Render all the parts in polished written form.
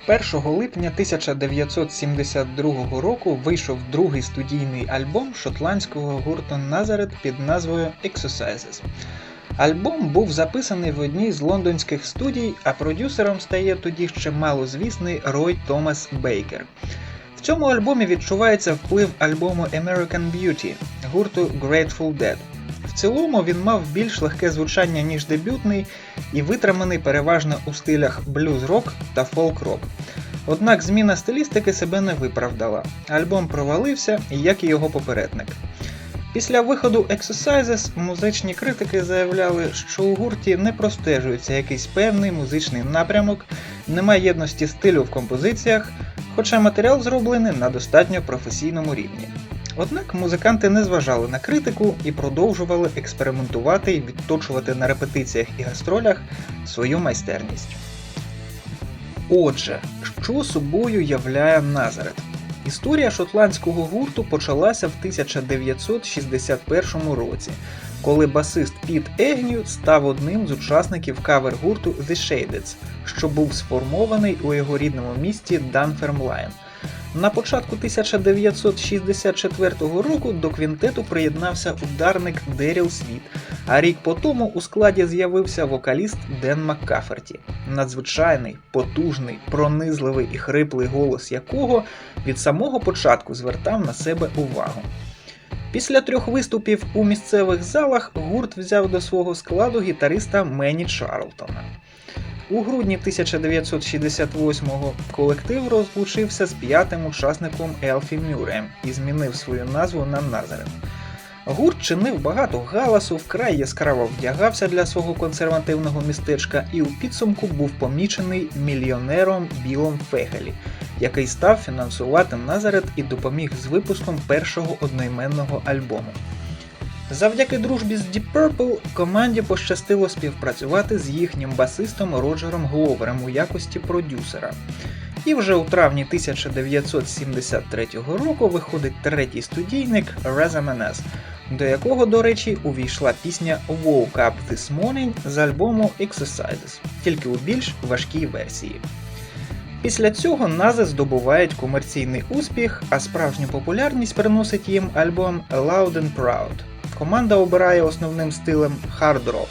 1 липня 1972 року вийшов другий студійний альбом шотландського гурту Nazareth під назвою Exercises. Альбом був записаний в одній з лондонських студій, а продюсером стає тоді ще малозвісний Рой Томас Бейкер. В цьому альбомі відчувається вплив альбому American Beauty гурту Grateful Dead. В цілому він мав більш легке звучання, ніж дебютний, і витриманий переважно у стилях блюз-рок та фолк-рок. Однак зміна стилістики себе не виправдала. Альбом провалився, як і його попередник. Після виходу Exercises музичні критики заявляли, що у гурті не простежується якийсь певний музичний напрямок, немає єдності стилю в композиціях, хоча матеріал зроблений на достатньо професійному рівні. Однак музиканти не зважали на критику і продовжували експериментувати і відточувати на репетиціях і гастролях свою майстерність. Отже, що собою являє Nazareth? Історія шотландського гурту почалася в 1961 році, коли басист Піт Егню став одним з учасників кавер-гурту The Shadeds, що був сформований у його рідному місті Данфермлайн. На початку 1964 року до квінтету приєднався ударник Деріл Світ, а рік по тому у складі з'явився вокаліст Ден Маккаферті, надзвичайний, потужний, пронизливий і хриплий голос якого від самого початку звертав на себе увагу. Після 3 виступів у місцевих залах гурт взяв до свого складу гітариста Менні Чарлтона. У грудні 1968-го колектив розлучився з 5-м учасником Елфі Мюрреєм і змінив свою назву на Nazareth. Гурт чинив багато галасу, вкрай яскраво вдягався для свого консервативного містечка і у підсумку був помічений мільйонером Білом Фегелі, який став фінансувати Nazareth і допоміг з випуском першого одноіменного альбому. Завдяки дружбі з Deep Purple команді пощастило співпрацювати з їхнім басистом Роджером Гловером у якості продюсера. І вже у травні 1973 року виходить 3-й студійник Razamanez, до якого, до речі, увійшла пісня Woke Up This Morning з альбому Exercises, тільки у більш важкій версії. Після цього Naze здобувають комерційний успіх, а справжню популярність приносить їм альбом Loud and Proud. Команда обирає основним стилем хард-рок.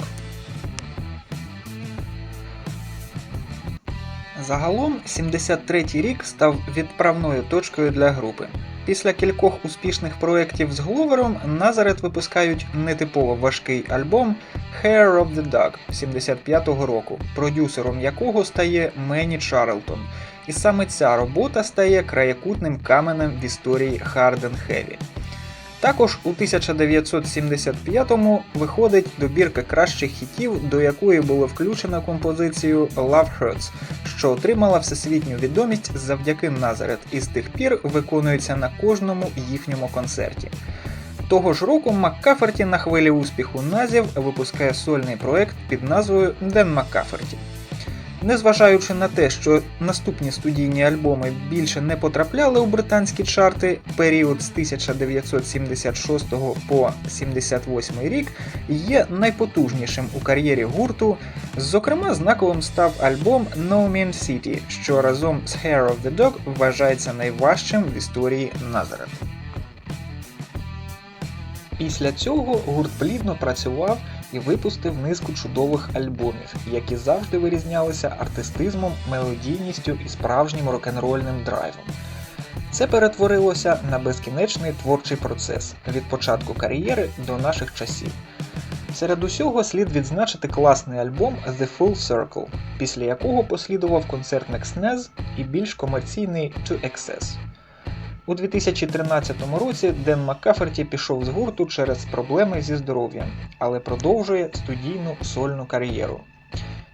Загалом, 73-й рік став відправною точкою для групи. Після кількох успішних проєктів з Гловером, Nazareth випускають нетипово важкий альбом Hair of the Dog 75-го року, продюсером якого стає Менні Чарлтон. І саме ця робота стає краєкутним каменем в історії Hard and Heavy. Також у 1975-му виходить добірка кращих хітів, до якої було включено композицію Love Hurts, що отримала всесвітню відомість завдяки Nazareth і з тих пір виконується на кожному їхньому концерті. Того ж року Маккаферті на хвилі успіху Назів випускає сольний проект під назвою Ден Маккаферті. Незважаючи на те, що наступні студійні альбоми більше не потрапляли у британські чарти, період з 1976 по 1978 рік є найпотужнішим у кар'єрі гурту, зокрема знаковим став альбом No Mean City, що разом з Hair of the Dog вважається найважчим в історії Nazareth. Після цього гурт плідно працював і випустив низку чудових альбомів, які завжди вирізнялися артистизмом, мелодійністю і справжнім рок-н-рольним драйвом. Це перетворилося на безкінечний творчий процес від початку кар'єри до наших часів. Серед усього слід відзначити класний альбом The Full Circle, після якого послідував концерт Next і більш комерційний To Excess. У 2013 році Ден Маккаферті пішов з гурту через проблеми зі здоров'ям, але продовжує студійну сольну кар'єру.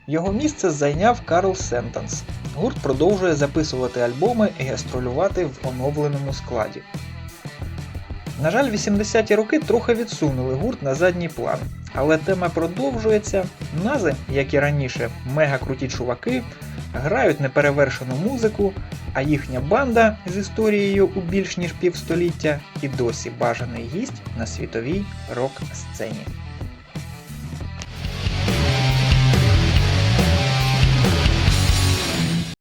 Його місце зайняв Карл Сентенс. Гурт продовжує записувати альбоми і гастролювати в оновленому складі. На жаль, 80-ті роки трохи відсунули гурт на задній план, але тема продовжується. Нази, як і раніше, мега-круті чуваки, грають неперевершену музику, а їхня банда з історією у більш ніж півстоліття і досі бажаний гість на світовій рок-сцені.